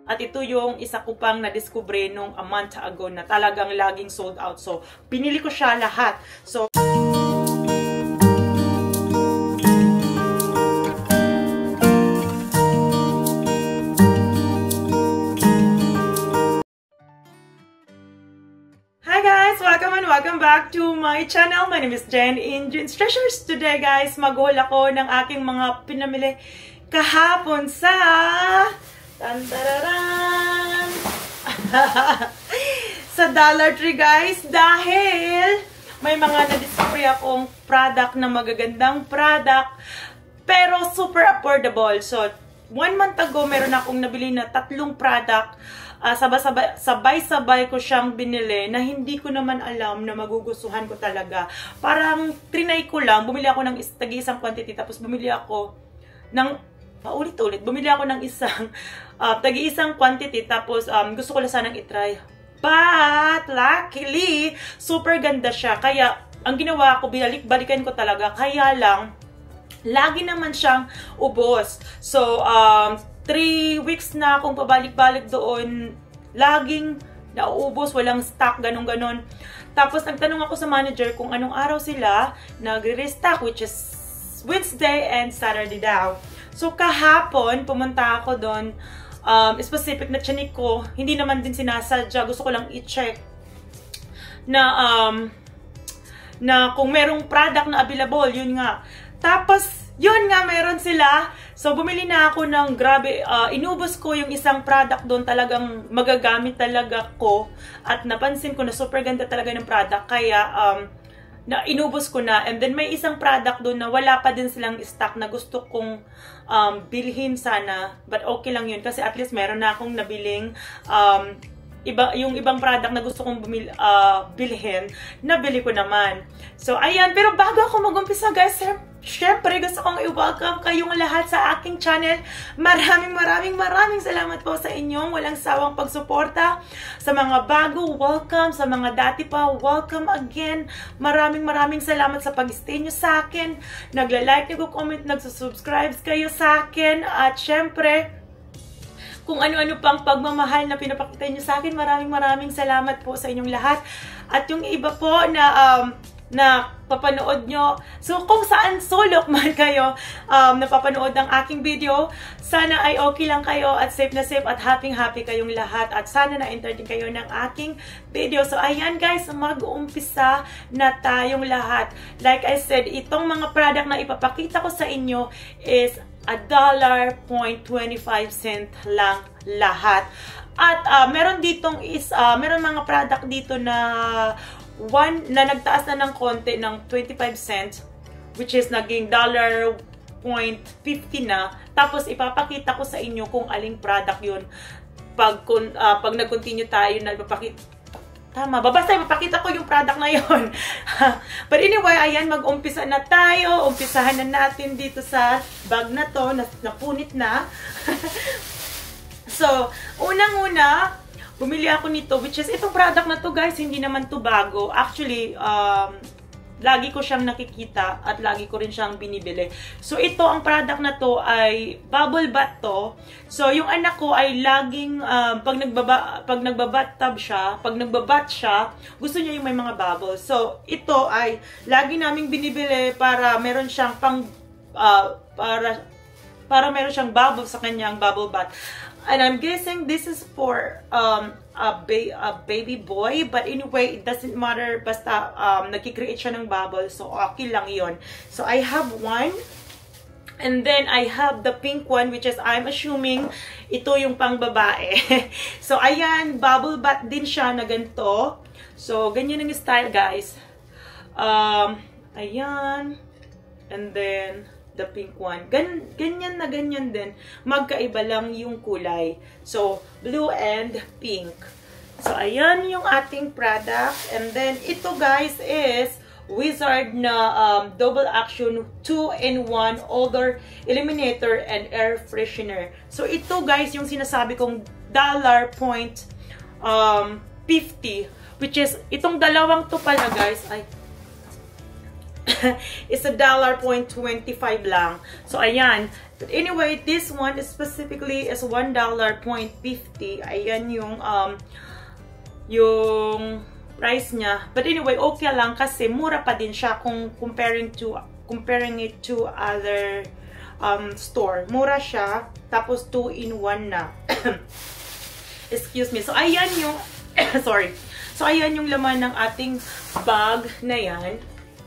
At ito yung isa ko pang na-discover nung a month ago na talagang laging sold out. So, pinili ko siya lahat. So, welcome back to my channel. My name is Jen in Jen's Treasures. Today guys, mag-haul ako ng aking mga pinamili kahapon sa tantararan sa Dollar Tree guys, dahil may mga na-discover akong product na magagandang product pero super affordable. So 1 month ago meron akong nabili na 3 product. Sabay-sabay ko siyang binili na hindi ko naman alam na magugustuhan ko talaga. Parang trinay ko lang, bumili ako ng tag-isang quantity, tapos bumili ako ng paulit-ulit. Bumili ako ng isang tag-isang quantity, tapos gusto ko lang sanang itry. But luckily, super ganda siya. Kaya ang ginawa ko, balikan ko talaga. Kaya lang, lagi naman siyang ubos. So, 3 weeks na akong pabalik-balik doon, laging nauubos, walang stock, ganun-ganon. Tapos nagtanong ako sa manager kung anong araw sila nagre-restock, which is Wednesday and Saturday daw. So kahapon, pumunta ako doon, specific na chinik ko, hindi naman din sinasadya, gusto ko lang i-check na kung merong product na available, yun nga. Tapos, yun nga, meron sila. So, bumili na ako ng grabe. Inubos ko yung isang product doon. Talagang magagamit talaga ko. At napansin ko na super ganda talaga ng product. Kaya, inubos ko na. And then, may isang product doon na wala pa din silang stock na gusto kong bilhin sana. But okay lang yun. Kasi at least meron na akong nabiling yung ibang product na gusto kong bilhin, nabili ko naman. So, ayan. Pero bago ako mag-umpisa, guys, syempre, gusto kong i-welcome kayong lahat sa aking channel. Maraming salamat po sa inyong walang sawang pagsuporta. Sa mga bago, welcome. Sa mga dati pa, welcome again. Maraming salamat sa pag-stay nyo sa akin. Nagla-like, nag-comment, nagsusubscribe kayo sa akin. At syempre, kung ano-ano pang pagmamahal na pinapakita nyo sa akin, maraming salamat po sa inyong lahat. At yung iba po na papanood nyo, so kung saan sulok man kayo napapanood ng aking video, sana ay okay lang kayo at safe na safe at happy kayong lahat, at sana na-entertain kayo ng aking video. So ayan guys, mag-uumpisa na tayong lahat. Like I said, itong mga product na ipapakita ko sa inyo is $1.25 lang lahat. At meron meron mga product dito na nagtaas na ng konti ng 25 cents, which is naging $1.50 na. Tapos ipapakita ko sa inyo kung aling product yun pag nag-continue tayo na ipapakita. Basta ipapakita ko yung product na yun. But anyway, ayan, mag-umpisa na tayo. Umpisahan na natin dito sa bag na to, napunit na. So, unang-una, bumili ako nito, which is itong product na to guys, hindi naman to bago. Actually, lagi ko siyang nakikita at lagi ko rin siyang binibili. So, ito, ang product na to ay bubble bath to. So, yung anak ko ay laging, pag nagbabathtub siya, pag nagbabat siya, gusto niya yung may mga bubbles. So, ito ay lagi naming binibili para meron siyang para meron siyang bubble sa kanyang bubble bath. And I'm guessing this is for a baby boy. But anyway, it doesn't matter. Basta nagkikreate siya ng bubble. So, okay lang yun. So, I have one. And then, I have the pink one, which is, I'm assuming, ito yung pang babae. So, ayan, bubble bath din siya na ganito. So, ganyan ang style, guys. Ayan. And then, the pink one. Ganyan na ganyan din. Magkaiba lang yung kulay. So, blue and pink. So, ayan yung ating product. And then, ito guys is Wizard na double action 2-in-1 odor eliminator and air freshener. So, ito guys yung sinasabi kong $1.50, which is, itong dalawang to pala guys, ay, is $1.25 lang. So, ayan. But anyway, this one specifically is $1.50. Ayan yung price niya. But anyway, okay lang kasi mura pa din siya kung comparing it to other store. Mura siya. Tapos 2-in-1 na. Excuse me. So, ayan yung sorry. So, ayan yung laman ng ating bag na yan.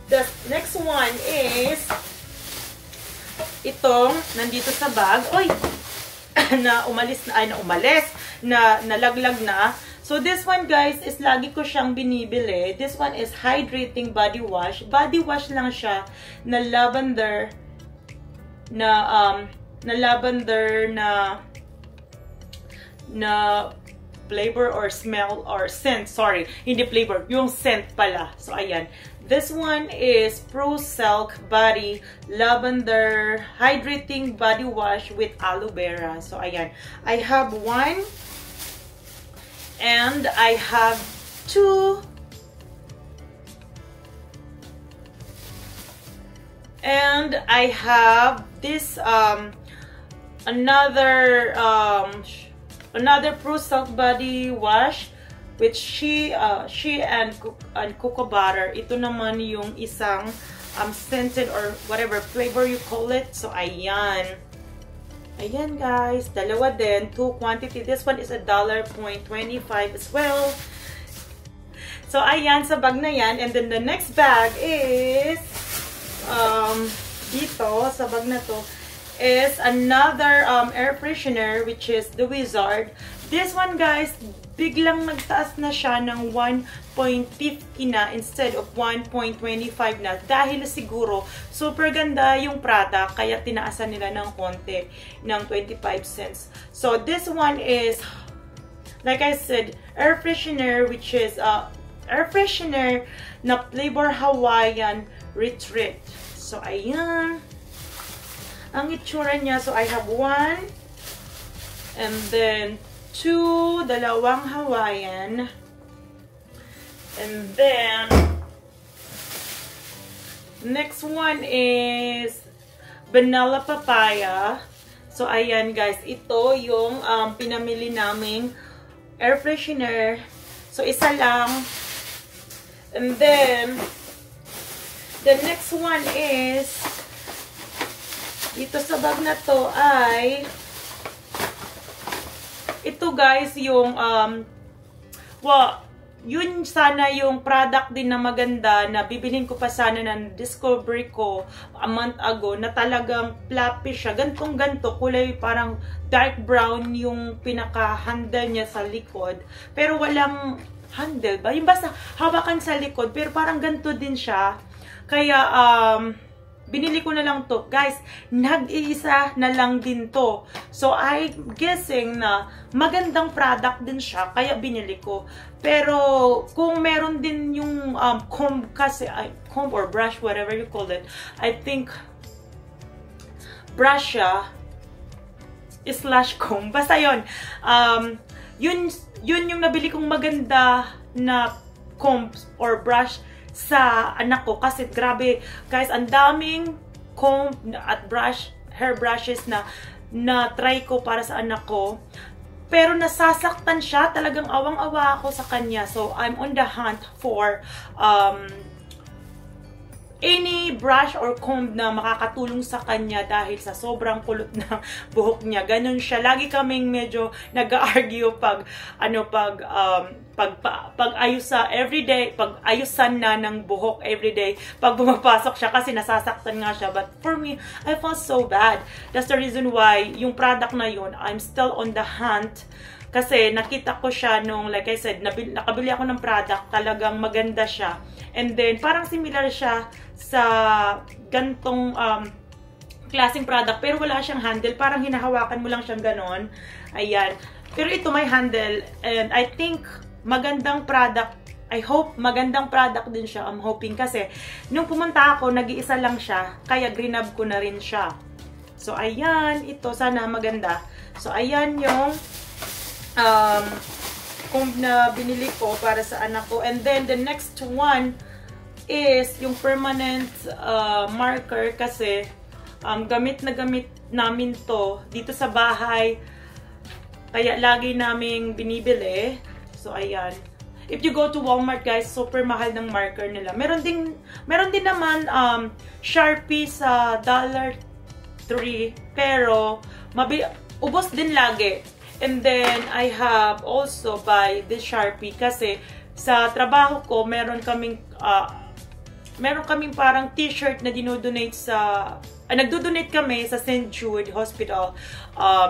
The next one is itong nandito sa bag. Oy! Nalaglag na. So, this one, guys, is lagi ko siyang binibili. This one is hydrating body wash. Body wash lang siya na lavender na flavor or smell or scent. Sorry, hindi flavor. Yung scent pala. So, ayan. This one is Pro Silk Body Lavender Hydrating Body Wash with Aloe Vera. So, ayan. I have one. And I have two. And I have this, another Pro Silk Body Wash with she and cocoa butter. Ito naman yung isang scented or whatever flavor you call it. So, ayan. Ayan, guys. Dalawa din. 2 quantity. This one is $1.25 as well. So, ayan sa bag na yan. And then, the next bag is dito, sa bag na to, is another air freshener, which is the Wizard. This one, guys, biglang nagtaas na siya ng 1.50 na instead of 1.25 na. Dahil siguro, super ganda yung product, kaya tinaasan nila ng konti, ng 25 cents. So, this one is, like I said, air freshener, which is air freshener na flavor Hawaiian Retreat. So, ayan. Ang itsura niya, so I have one, and then two, dalawang Hawaiian, and then next one is vanilla papaya. So, ayan, guys, ito yung pinamili naming air freshener. So, isa lang, and then the next one is dito sa bag na to ay ito, guys, yung yun sana yung product din na maganda na bibilhin ko pa sana na discovery ko a month ago na talagang fluffy siya. Gantong-ganto, kulay parang dark brown yung pinaka-handle niya sa likod. Pero walang handle ba? Yung basta hawakan sa likod pero parang ganto din siya. Kaya, binili ko na lang to. Guys, nag-iisa na lang din to. So, I'm guessing na magandang product din siya. Kaya binili ko. Pero, kung meron din yung comb kasi, comb or brush, whatever you call it, I think, brush siya, slash comb. Basta yun. Yun yung nabili kong maganda na comb or brush sa anak ko kasi grabe, guys, ang daming comb at brush, hair brushes na try ko para sa anak ko. Pero nasasaktan siya, talagang awang-awa ako sa kanya. So, I'm on the hunt for any brush or comb na makakatulong sa kanya dahil sa sobrang kulot ng buhok niya. Ganun siya. Lagi kaming medyo nag-argue pag ayos sa everyday, pag ayusan na ng buhok everyday, pag bumapasok siya kasi nasasaktan nga siya. But for me, I felt so bad. That's the reason why yung product na yun, I'm still on the hunt. Kasi nakita ko siya nung, like I said, nakabili ako ng product, talagang maganda siya. And then, parang similar siya sa gantong klaseng product, pero wala siyang handle. Parang hinahawakan mo lang siyang ganon. Ayan. Pero ito may handle, and I think magandang product. I hope magandang product din siya. I'm hoping kasi nung pumunta ako, nag-iisa lang siya, kaya grinab ko na rin siya. So, ayan. Ito, sana maganda. So, ayan yung comb na binili ko para sa anak ko. And then, the next one, is yung permanent marker kasi gamit na gamit namin to dito sa bahay. Kaya lagi naming binibili. So, ayan. If you go to Walmart, guys, super mahal ng marker nila. Meron din naman Sharpie sa $3, pero ubos din lagi. And then, I have also buy this Sharpie kasi sa trabaho ko, meron kaming parang t-shirt na dinodonate nagdo-donate kami sa St. Jude Hospital.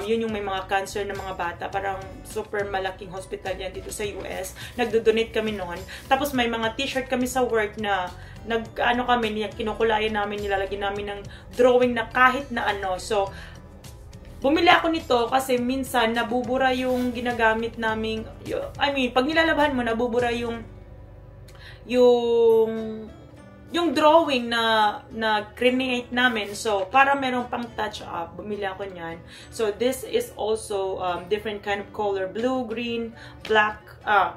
Yun yung may mga cancer ng mga bata. Parang super malaking hospital yan dito sa US. Nagdo-donate kami noon. Tapos may mga t-shirt kami sa work na kinukulayan namin, nilalagyan namin ng drawing na kahit na ano. So, bumili ako nito kasi minsan nabubura yung ginagamit naming, pag nilalabhan mo, nabubura yung drawing na create namin. So, para merong pang touch up, bumili ako niyan. So, this is also different kind of color. Blue, green, black,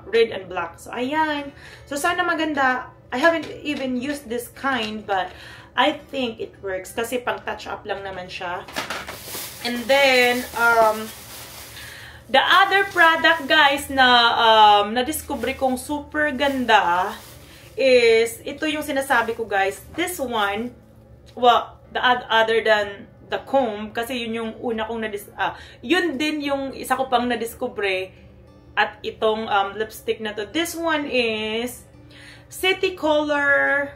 red, and black. So, ayan. So, sana maganda. I haven't even used this kind, but I think it works. Kasi pang touch up lang naman siya. And then, the other product, guys, na na-discover kong super ganda is, ito yung sinasabi ko, guys. This one, well, other than the comb, kasi yun yung una kong yun din yung isa ko pang na-discover at itong lipstick na to. This one is City Color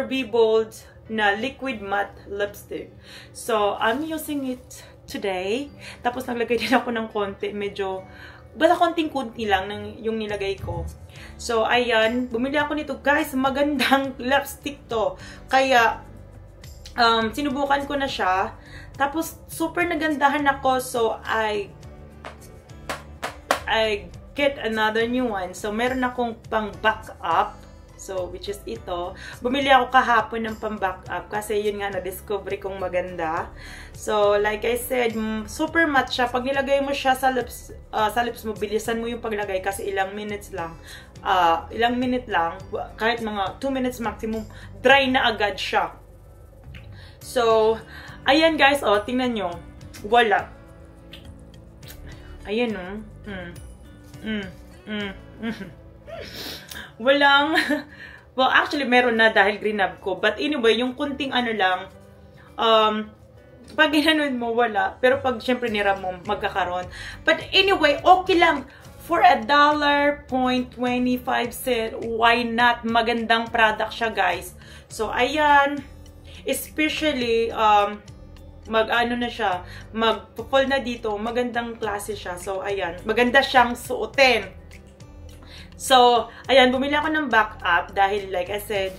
Be Bold na liquid matte lipstick. So, I'm using it today. Tapos naglagay din ako ng konti, basta konting-kunti lang yung nilagay ko. So, ayan. Bumili ako nito. Guys, magandang lipstick to. Kaya, sinubukan ko na siya. Tapos, super nagandahan ako. So, I get another new one. So, meron akong pang backup. So, which is ito. Bumili ako kahapon ng pang-backup kasi yun nga na-discover kong maganda. So, like I said, super matte siya. Pag nilagay mo siya sa lips mo, bilisan mo yung paglagay kasi ilang minute lang, kahit mga 2 minutes maximum, dry na agad siya. So, ayan guys, tingnan nyo. Wala. Ayan walang, well, actually, meron na dahil grinab ko. But anyway, yung kunting lang, pag ginanood mo, wala. Pero pag syempre niram mo, magkakaroon. But anyway, okay lang. For $1.25, why not? Magandang product siya, guys. So, ayan. Especially, mag-fall na dito. Magandang klase siya. So, ayan. Maganda siyang suotin. So, ayan, bumili ako ng backup dahil, like I said,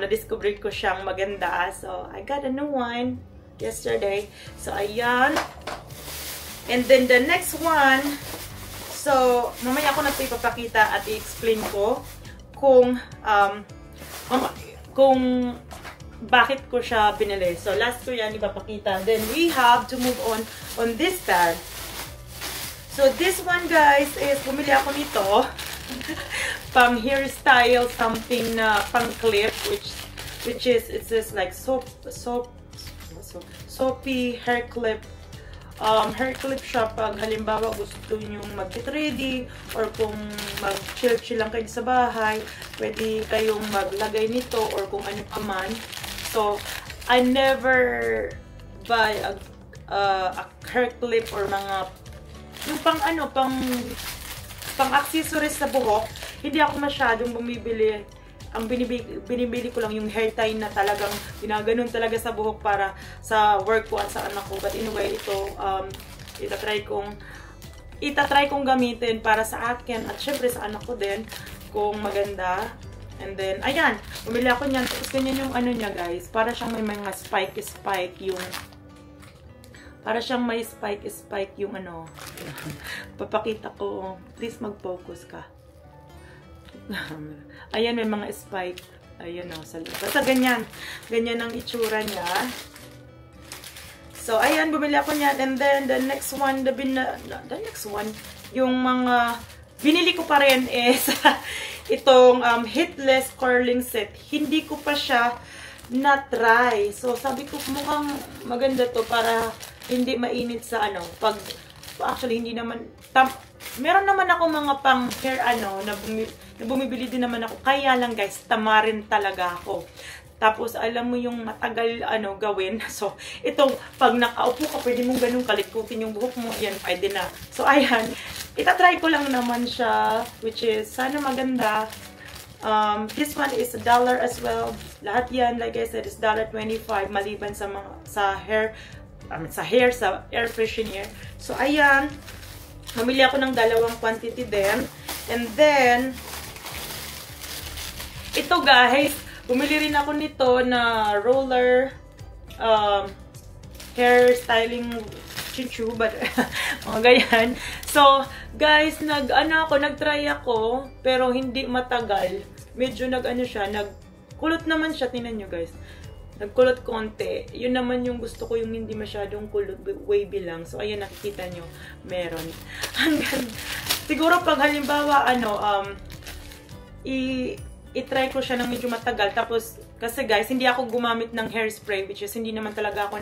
na-discover ko siyang maganda. So, I got a new one yesterday. So, ayan. And then, the next one, so, mamaya ko na ito ipapakita at i-explain ko kung bakit ko siya binili. So, last ko yan ipapakita. Then, we have to move on this pad. So, this one, guys, is bumili ako nito. Pang hairstyle, something na pang clip, which is, it says like soapy hair clip. Hair clip siya pag halimbawa gusto nyo mag-get ready or kung mag-chill lang kayo sa bahay, pwede kayong maglagay nito or kung ano pa man. So, I never buy a hair clip or mga yung pang accessories sa buhok, hindi ako masyadong bumibili. Ang binibili ko lang yung hair tie na talagang ginaganon talaga sa buhok para sa work ko at sa anak ko. But anyway, ito, itatry kong gamitin para sa akin at syempre sa anak ko din kung maganda. And then, ayan, bumili ako niyan. Tapos ganyan yung ano niya, guys. Para siyang may mga spike yung para siyang may spike yung ano. Papakita ko. Please mag-focus ka. Ayan, may mga spike. Ayan o, sa loob. Basta ganyan. Ganyan ang itsura niya. So, ayan, bumili ako niyan. And then, the next one, yung mga binili ko pa rin is, itong hitless curling set. Hindi ko pa siya na-try. So, sabi ko mukhang maganda to para hindi mainit sa ano. Actually, hindi naman, meron naman ako mga pang hair na bumibili din naman ako. Kaya lang guys, tamarin talaga ako. Tapos, alam mo yung matagal gawin. So, ito, pag nakaupo ka, pwede mong ganun kalikutin yung buhok mo. Yan, pwede na. So, ayan. Itatry ko lang naman siya. Which is, sana maganda. This one is $1 as well. Lahat yan, like I said, is $1.25. Maliban sa hair, sa air freshener. So, ayan. Mamili ako ng dalawang quantity din. And then, ito guys, bumili rin ako nito na roller hair styling chinchu, but mga ganyan. So, guys, nag-try ako, pero hindi matagal. Medyo nagkulot naman siya, tingnan nyo guys. Nagkulot konti. Yun naman yung gusto ko, yung hindi masyadong kulot, wavy lang. So, ayan, nakikita nyo, meron. Siguro pag halimbawa, i-try ko siya ng medyo matagal. Tapos, kasi guys, hindi ako gumamit ng hairspray, which is hindi naman talaga ako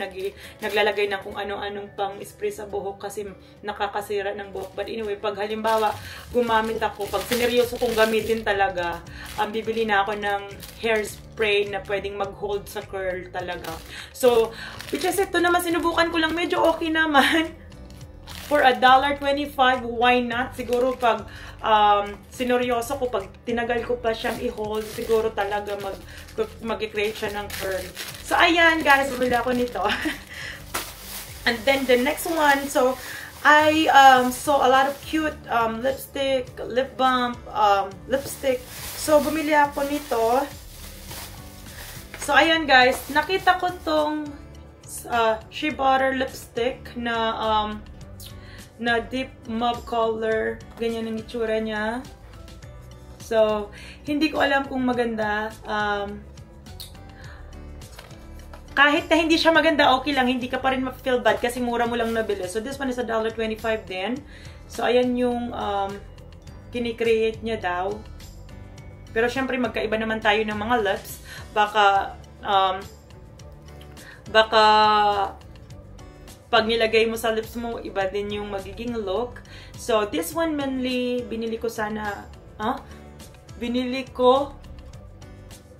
naglalagay ng kung ano-anong pang spray sa buhok kasi nakakasira ng buhok. But anyway, pag halimbawa, gumamit ako, pag sineryoso kong gamitin talaga, bibili na ako ng hairspray na pwedeng mag-hold sa curl talaga. So, which is ito naman, sinubukan ko lang, medyo okay naman. For $1.25, why not? Siguro pag sineryoso ko, pag tinagal ko pa siyang i-hold, siguro talaga mag-create siya ng curl. So, ayan guys, bumili ako nito. And then the next one, so, I saw a lot of cute lipstick, lip balm, lipstick. So, bumili ako nito. So, ayan guys, nakita ko tong Shea Butter lipstick na deep mauve color. Ganyan ang itsura niya. So, hindi ko alam kung maganda. Kahit na hindi siya maganda, okay lang. Hindi ka pa rin ma-feel bad kasi mura mo lang nabili. So, this one is $1.25 din. So, ayan yung kinikreate niya daw. Pero, syempre, magkaiba naman tayo ng mga lips. Baka pag nilagay mo sa lips mo, iba din yung magiging look. So, this one mainly, binili ko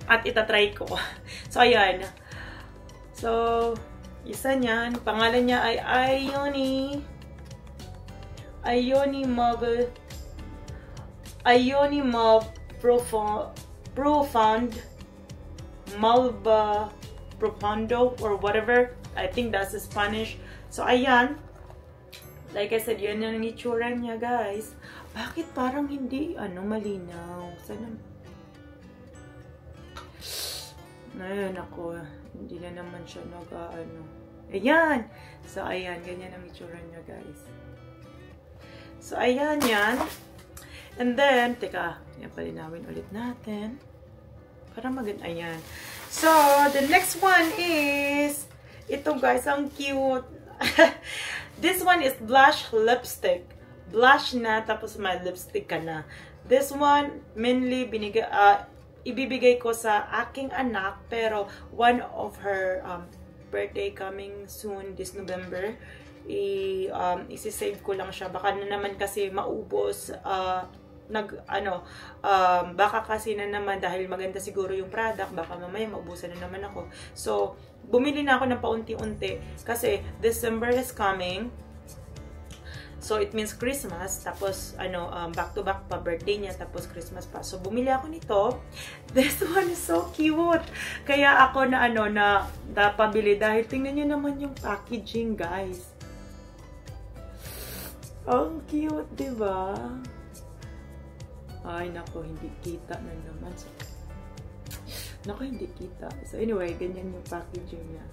at itatry ko. So, ayan. So, isa niyan. Pangalan niya ay Ioni Mauve Profound Malva Profundo or whatever. I think that's the Spanish. So, ayan. Like I said, yun yung itsura niya, guys. Bakit parang hindi, malinaw? Sana? Ayun ako. Hindi na naman siya Ayan! So, ayan. Ganyan ang itsura niya, guys. So, ayan yan. And then, teka. Yan, palinawin ulit natin. Para maganda. Ayan. So, the next one is ito, guys. Ang cute. This one is blush lipstick. Blush na, tapos may lipstick ka na. This one, mainly, ibibigay ko sa aking anak, pero one of her birthday coming soon this November. Isi-save ko lang siya. Baka na naman kasi maubos. Baka kasi na naman dahil maganda siguro yung product, baka mamaya maubusan na naman ako. So, bumili na ako ng paunti-unti kasi December is coming. So, it means Christmas. Tapos, back-to-back pa birthday niya. Tapos, Christmas pa. So, bumili ako nito. This one is so cute. Kaya ako na pabili. Dahil tingnan niyo naman yung packaging, guys. Ang cute, diba? Ay, nako, hindi kita na naman. Nako, hindi kita. So, anyway, ganyan yung packaging niya.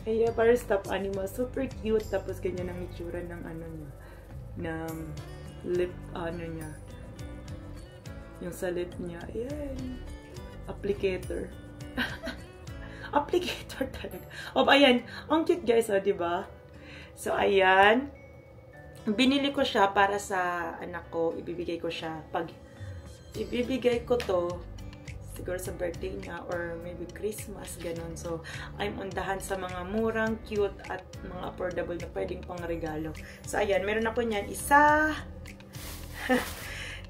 Kaya, para stuffed animal. Super cute. Tapos, ganyan ang itsura ng niya. Ng lip, niya. Yung sa lip niya. Ayan. Applicator. Applicator talaga. Ayan. Ang cute, guys, diba? So, ayan. binili ko siya para sa anak ko. Ibibigay ko siya. Pag ibibigay ko to, siguro sa birthday niya or maybe Christmas, ganun. So, I'm undahan sa mga murang, cute, at mga affordable na pwedeng pang regalo. So, ayan. Meron ako niyan. Isa.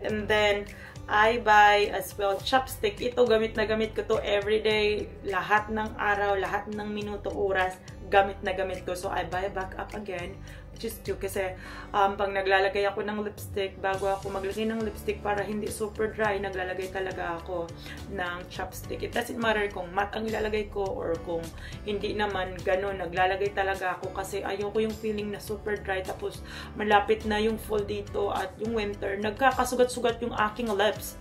And then, I buy as well chopstick. Ito, gamit na gamit ko to everyday. Lahat ng araw, lahat ng minuto, oras, gamit na gamit ko. So, I buy back up again. Which is cute kasi pag naglalagay ako ng lipstick, bago ako maglagay ng lipstick para hindi super dry, naglalagay talaga ako ng chopstick. It doesn't matter kung matte ang ilalagay ko or kung hindi naman ganun. Naglalagay talaga ako kasi ayoko yung feeling na super dry tapos malapit na yung fall dito at yung winter, nagkakasugat-sugat yung aking lips.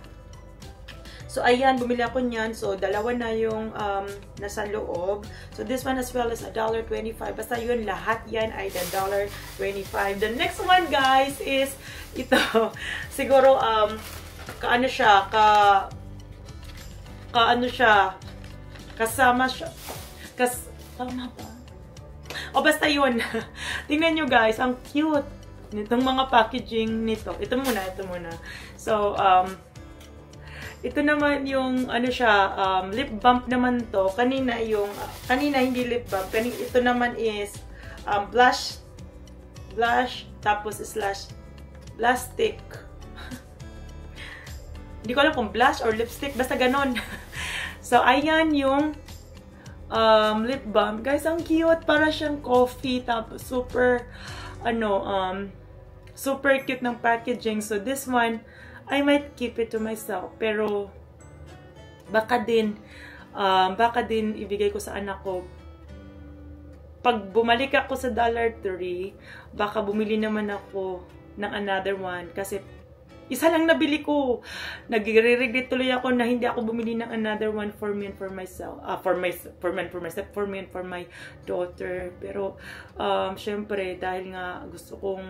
So, ayan, bumili ako niyan. So, dalawa na yung nasa loob. So, this one as well is $1.25. Basta yun, lahat yan ay $1.25. The next one, guys, is ito. Siguro, kaano siya, kaano siya, kasama siya, tama ba? O, basta yun. Tingnan nyo, guys, ang cute nitong mga packaging nito. Ito muna. So, ito naman yung, ano siya, lip balm naman to. Kanina hindi lip balm. Ito naman is, blush, tapos slash, plastic. Hindi ko alam kung blush or lipstick, basta ganon. So, ayan yung, lip balm. Guys, ang cute. Para siyang coffee, tapos super, super cute ng packaging. So, this one, I might keep it to myself, pero baka din ibigay ko sa anak ko. Pag bumalik ako sa Dollar Tree, baka bumili naman ako ng another one kasi isa lang nabili ko. Nagre-regret tuloy ako na hindi ako bumili ng another one for me and for myself. For me and for my daughter. Pero, syempre, dahil nga gusto kong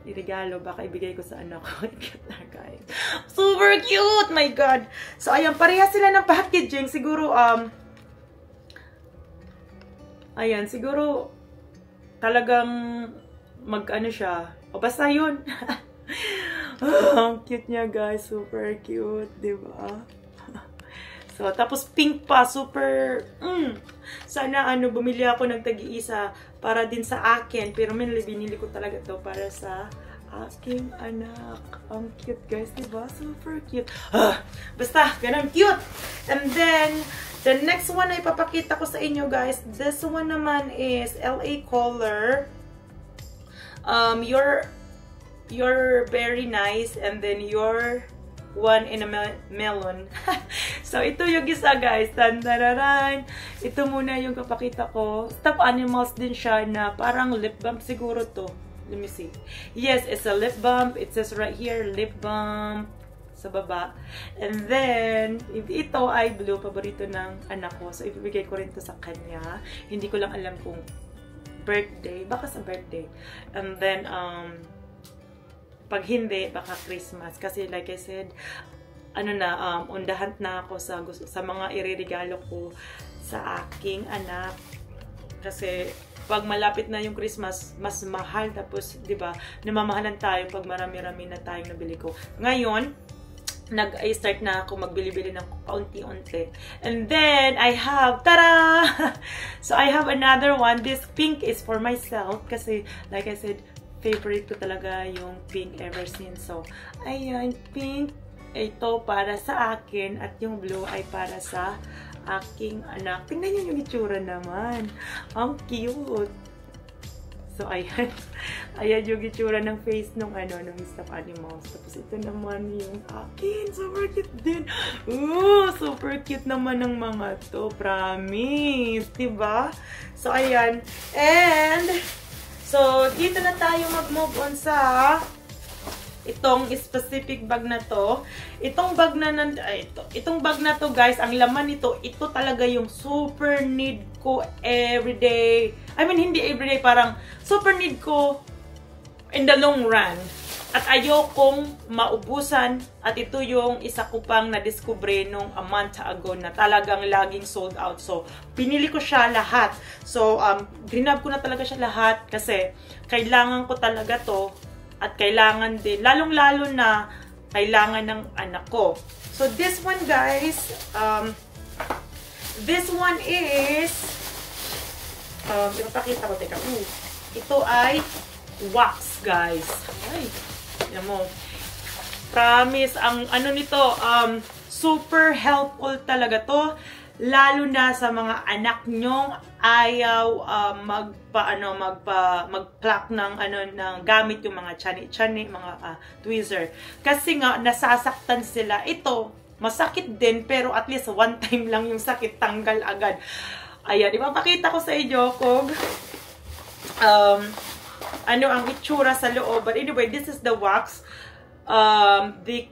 iregalo, baka ibigay ko sa anak ko. Cute na, guys. Super cute! My God! So, ayan, pareha sila ng packaging. Siguro, ayan, siguro, talagang mag-ano siya. O, basta yun. Ang cute niya, guys. Super cute, diba? So, tapos pink pa. Super, sana, bumili ako ng tag-iisa para din sa akin. Pero binili ko talaga to para sa aking anak. Ang cute, guys, diba? Super cute. Basta, ganun cute. And then, the next one ay papakita ko sa inyo, guys. This one naman is LA Color. You're very nice, and then you're one in a melon. So, ito yung isa, guys. Tandararan. Ito muna yung kapakita ko. Stuffed animals din siya na parang lip balm siguro to. Let me see. Yes, it's a lip balm. It says right here, lip balm sa baba. And then, ito ay blue. Paborito ng anak ko. So, ibibigay ko rin to sa kanya. Hindi ko lang alam kung birthday. Baka sa birthday. And then, pag hindi, baka Christmas. Kasi like I said, undahan na ako sa mga ireregalo ko sa aking anak. Kasi pag malapit na yung Christmas, mas mahal. Tapos, di ba, namamahalan tayo pag marami-rami na tayong nabili ko. Ngayon, nag-start na ako magbili-bili ng kaunti-unti. And then, I have, tada! So, I have another one. This pink is for myself. Kasi, like I said, favorite ko talaga yung pink ever since. So, ayan, pink. Ito para sa akin. At yung blue ay para sa aking anak. Tingnan nyo yung itsura naman. Ang cute. So, ayan. Ayan yung itsura ng face ng stuffed animals. Tapos, ito naman yung akin. Super cute din. Ooh, super cute naman ng mga to. Promise. Diba? So, ayan. And, so, dito na tayo mag-move on sa itong specific bag na to. Itong bag na to, guys, ang laman nito, ito talaga yung super need ko everyday. I mean, hindi everyday, parang super need ko in the long run. At ayokong maubusan. At ito yung isa ko pang na-discover nung a month ago na talagang laging sold out. So, pinili ko siya lahat. So, grinab ko na talaga siya lahat kasi kailangan ko talaga to At kailangan din, lalong-lalo na, kailangan ng anak ko. So, this one, guys, this one is, ipapakita ko, teka, ito ay wax, guys. Ay, yan mo. Promise, ang ano nito, super helpful talaga to. Lalo na sa mga anak nyong ayaw mag-pluck ng gamit yung mga chani-chani, mga tweezer. Kasi nga nasasaktan sila. Ito, masakit din pero at least one time lang yung sakit, tanggal agad. Ayan, ipapakita ko sa inyo kung ano ang itsura sa loob. But anyway, this is the wax. The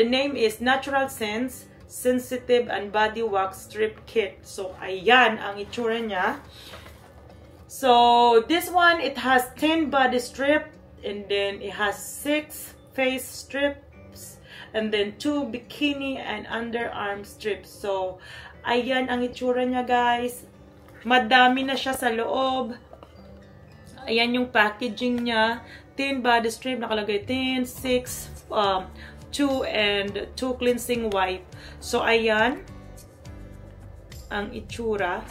name is Natural Sense Sensitive and Body Wax Strip Kit. So, ayan ang itsura niya. So, this one, it has 10 body strip, and then it has 6 face strips, and then 2 bikini and underarm strips. So, ayan ang itsura niya, guys. Madami na siya sa loob. Ayan yung packaging niya. 10 body strip, nakalagay 10, 6, 2 and 2 cleansing wipe. So, ayan ang itsura.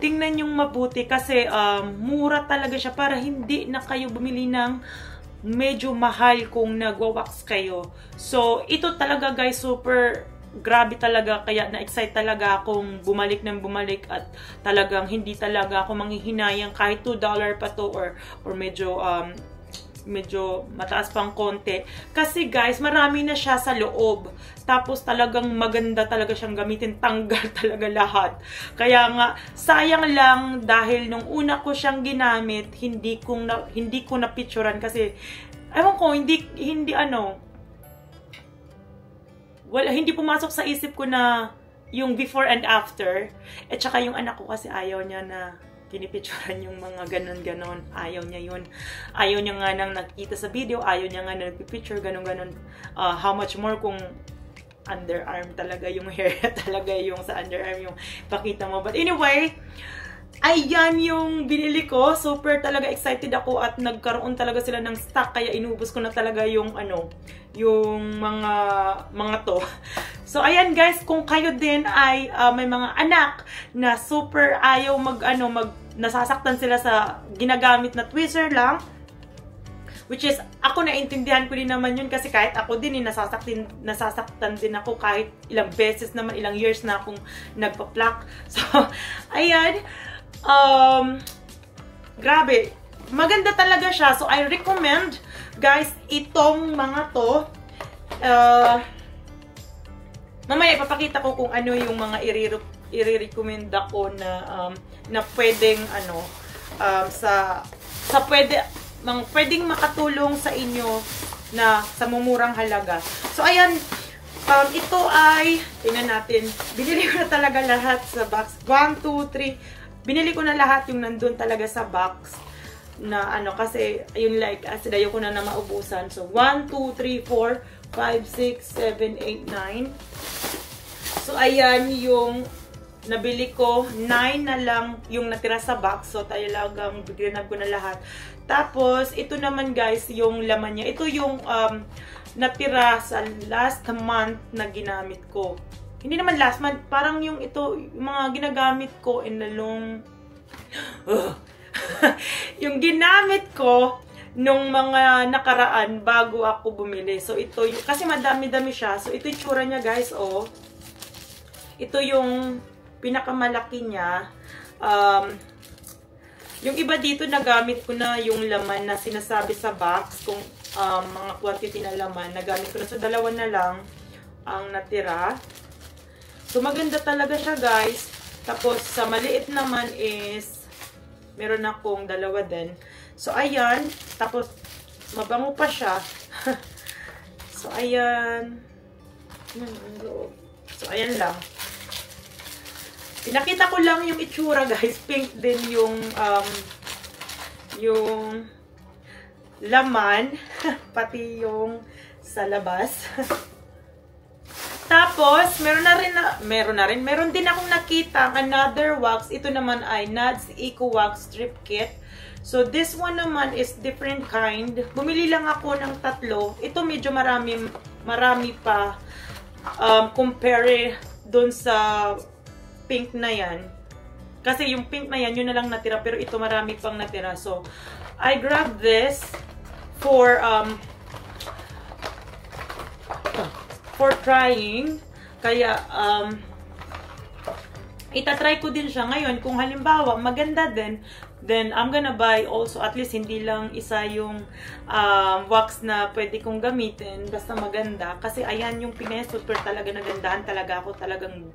Tingnan yung mabuti kasi mura talaga siya para hindi na kayo bumili ng medyo mahal kung nagwa-wax kayo. So, ito talaga, guys, super grabe talaga. Kaya na-excite talaga akong bumalik ng bumalik at talagang hindi talaga ako manghihinayang kahit $2 pa to or medyo mataas pang konti. Kasi guys, marami na siya sa loob. Tapos talagang maganda talaga siyang gamitin. Tanggal talaga lahat. Kaya nga, sayang lang dahil nung una ko siyang ginamit, hindi ko na-picturean kasi, ewan ko, hindi pumasok sa isip ko na yung before and after. At saka yung anak ko kasi ayaw niya na pinipicturean yung mga ganon-ganon. Ayaw niya yun. Ayaw niya nga nang nakita sa video. Ayaw niya nga na nagpipicture, ganon-ganon. How much more kung underarm talaga yung hair talaga yung sa underarm yung pakita mo. But anyway, ayan yung binili ko. Super talaga excited ako at nagkaroon talaga sila ng stock. Kaya inubos ko na talaga yung yung mga to. So, ayan guys, kung kayo din ay may mga anak na super ayaw nasasaktan sila sa ginagamit na tweezer lang, which is, ako naintindihan ko din naman yun kasi kahit ako din, nasasaktan din ako kahit ilang beses naman, ilang years na akong nagpa-pluck. So, ayan, grabe, maganda talaga siya. So, I recommend, guys, itong mga to. Mamaya ipapakita ko kung ano yung mga i-recommend ako na pwedeng pwedeng makatulong sa inyo na sa mumurang halaga. So ayan, ito ay tingnan natin. Binili ko na talaga lahat sa box. 1, 2, 3. Binili ko na lahat yung nandun talaga sa box na kasi ayun, like as ayoko na maubusan. So 1, 2, 3, 4, 5, 6, 7, 8, 9. So, ayan yung nabili ko. 9 na lang yung natira sa box. So, talagang bigrinab ko na lahat. Tapos, ito naman guys, yung laman niya. Ito yung natira sa last month na ginamit ko. Hindi naman last month. Parang yung ito, yung mga ginagamit ko in the long... yung ginamit ko nung mga nakaraan bago ako bumili. So, ito yung... Kasi madami-dami siya. So, ito yung tsura niya guys, oh. Ito yung pinakamalaki niya. Yung iba dito nagamit ko na yung laman na sinasabi sa box. Kung mga quantity na laman, nagamit ko na. So, dalawa na lang ang natira. So, maganda talaga siya guys. Tapos, sa maliit naman is meron akong dalawa din. So, ayan. Tapos, mabango pa siya. So, ayan. So, ayan lang. Pinakita ko lang yung itsura, guys. Pink din yung laman. Pati yung sa labas. Tapos, meron din akong nakita another wax. Ito naman ay Nads Eco Wax Strip Kit. So, this one naman is different kind. Bumili lang ako ng 3. Ito medyo marami pa compare dun sa pink na yan. Kasi yung pink na yan, yun na lang natira. Pero ito marami pang natira. So, I grabbed this for trying. Kaya, itatry ko din siya ngayon. Kung halimbawa, maganda din, then I'm gonna buy also, at least hindi lang isa yung wax na pwede kong gamitin. Basta maganda. Kasi ayan yung Pinay, super talaga nagandahan talaga ako. Talagang,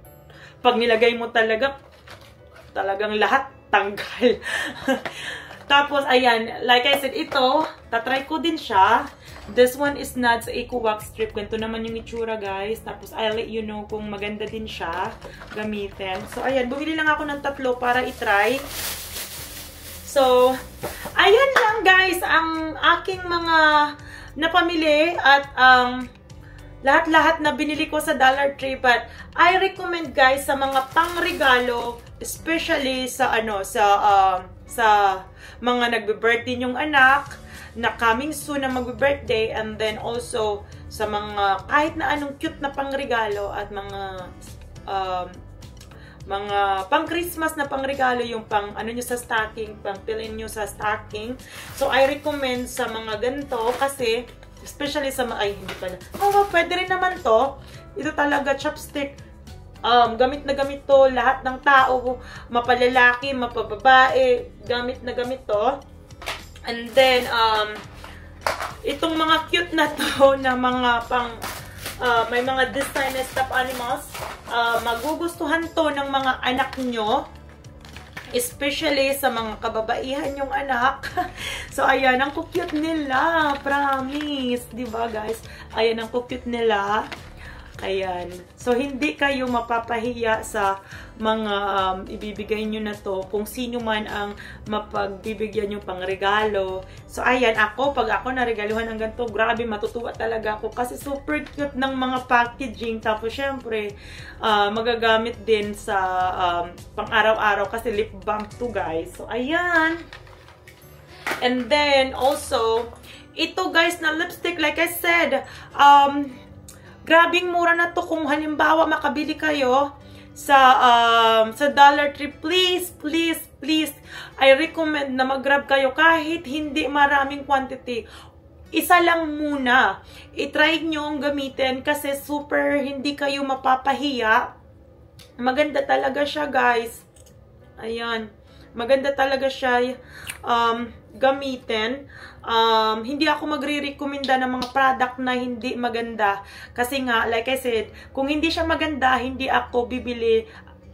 pag nilagay mo talagang lahat tanggal. Tapos, ayan, like I said, ito, tatry ko din siya. This one is Nads Eco Wax Strip. Ganito naman yung itsura, guys. Tapos, I'll let you know kung maganda din siya gamitin. So, ayan, bumili lang ako ng 3 para itry. So, ayan lang, guys, ang aking mga napamili at lahat-lahat na binili ko sa Dollar Tree. But, I recommend, guys, sa mga pangregalo, especially sa, sa mga nagbe-birthday nyong anak, na coming soon na magbe-birthday, and then also sa mga kahit na anong cute na pangregalo at mga pang-Christmas na pangregalo, yung pang ano nyo sa stocking, pang fill-in nyo sa stocking. So, I recommend sa mga ganito kasi, especially sa mga, ay, hindi pala. Pwede rin naman to. Ito talaga, chopstick. Gamit na gamit to, lahat ng tao, mapalalaki, mapababae, gamit na gamit to. And then, itong mga cute na to, na mga may mga design na stuffed animals, magugustuhan to ng mga anak nyo, especially sa mga kababaihan yung anak. So, ayan, ang cute nila, promise, diba guys? Ayan, ang cute nila. Ayan. So, hindi kayo mapapahiya sa mga ibibigay nyo na to. Kung sino man ang mapagbibigyan nyo pang regalo. So, ayan. Pag ako naregaluhan ng ganito, grabe, matutuwa talaga ako. Kasi super cute ng mga packaging. Tapos, syempre, magagamit din sa pang araw-araw. Kasi lip balm to, guys. So, ayan. And then, also, ito, guys, na lipstick, like I said, grabing mura na to. Kung halimbawa makabili kayo sa Dollar Tree, please, please, please, I recommend na mag-grab kayo kahit hindi maraming quantity. Isa lang muna. I-try nyo ang gamitin kasi super hindi kayo mapapahiya. Maganda talaga siya, guys. Ayan. Maganda talaga siya gamitin. Hindi ako magre-recommenda ng mga product na hindi maganda. Kasi nga, like I said, kung hindi siya maganda, hindi ako bibili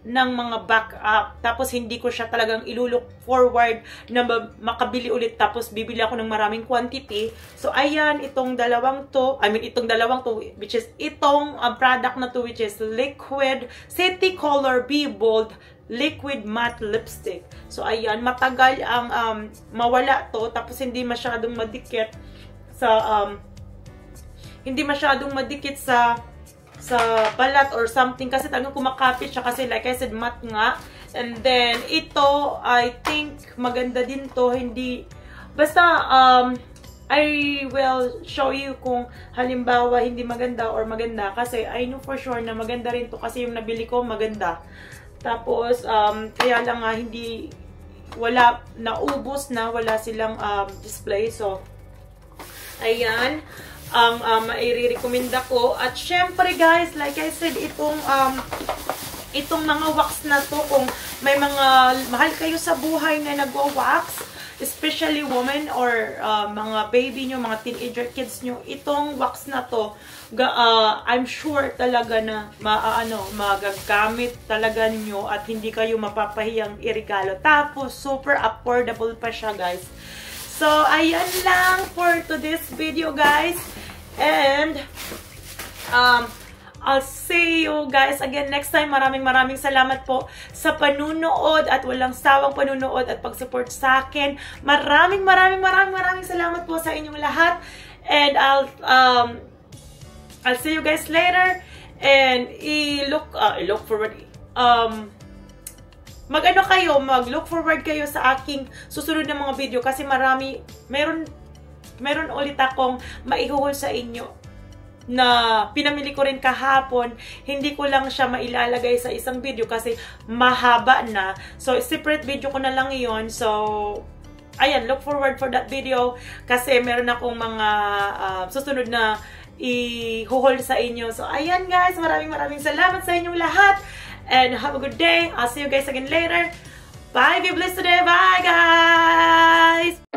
ng mga backup. Tapos, hindi ko siya talagang ilulook forward na makabili ulit. Tapos, bibili ako ng maraming quantity. So, ayan, itong dalawang to, which is itong product na to, which is Liquid City Color Be Bold Liquid Matte Lipstick. So, ayan, matagal ang mawala to. Tapos, hindi masyadong madikit sa balat or something. Kasi talagang kumakapit siya. Kasi, like I said, matte nga. And then, ito, I think, maganda din to. Hindi, basta, I will show you kung halimbawa hindi maganda or maganda. Kasi, I know for sure na maganda rin to. Kasi yung nabili ko, maganda. Tapos, kaya lang nga, naubos na, wala silang display. So, ayan, ang maire-recommenda ko. At syempre, guys, like I said, itong mga wax na to, kung may mga mahal kayo sa buhay na nagwa-wax, especially women or mga baby nyo, mga teenager kids nyo, itong wax na to, I'm sure talaga na magagamit talaga nyo at hindi kayo mapapahiyang iregalo. Tapos, super affordable pa siya, guys. So, ayan lang for today's video, guys. And, I'll see you guys again next time. Maraming salamat po sa panunood at walang sawang panunood at pag-support sa akin. Maraming salamat po sa inyong lahat. And I'll see you guys later. And look forward. mag-ano kayo, mag-look forward kayo sa aking susunod na mga video kasi meron ulit akong maihuhol sa inyo na pinamili ko rin kahapon. Hindi ko lang siya mailalagay sa isang video kasi mahaba na. So, separate video ko na lang iyon. So, ayan, look forward for that video kasi meron akong mga susunod na i-hold sa inyo. So, ayan guys, maraming salamat sa inyong lahat and have a good day. I'll see you guys again later. Bye, be blessed today. Bye guys!